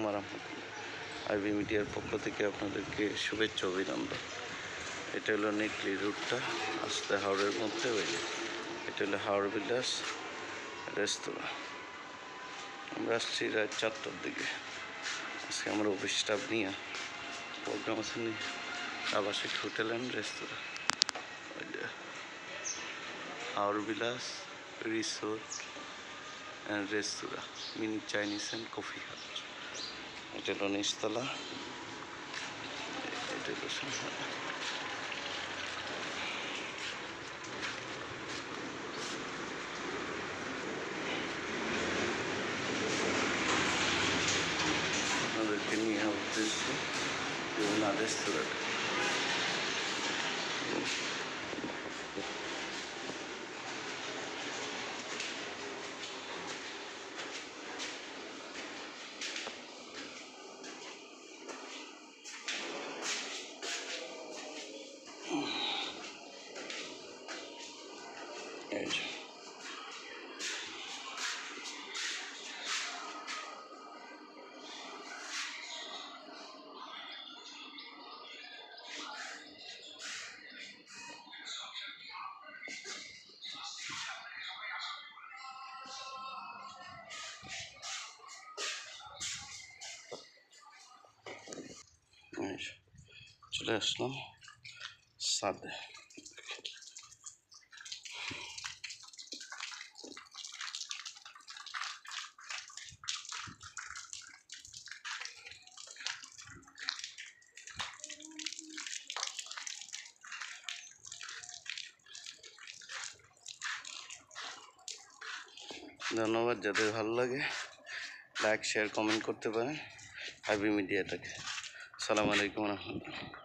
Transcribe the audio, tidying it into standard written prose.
ওয়া রাহমাতুল্লাহ। আইবি মিডিয়ার পক্ষ থেকে আপনাদেরকে শুভেচ্ছা অভিনন্দন। এটা হলো নিকলি রুটটা, আসতে হাওড়ের মধ্যে ওই এটা হলো হাওড় বিলাস রেস্তোরাঁ। আমরা আসছি রাত 4টার দিকে। আজকে আমার অফিস স্টাফ নিয়ে প্রোগ্রাম আছে নি আবাসিক হোটেল অ্যান্ড রেস্তোরাঁ। ওই যে হাওড় বিলাস resort and restaurant, mini Chinese and coffee house. এটা হলো নিচতলা, এটা হলো সামনে। আপনাদেরকে নিয়ে উদ্দেশ্য না রেস্তোরাঁ। এই যে চলে আসলাম সাদে। ধন্যবাদ, যাদের ভালো লাগে লাইক শেয়ার কমেন্ট করতে পারেন আইবি মিডিয়াটাকে। আসসালামু আলাইকুম রহমতুল্লাহ।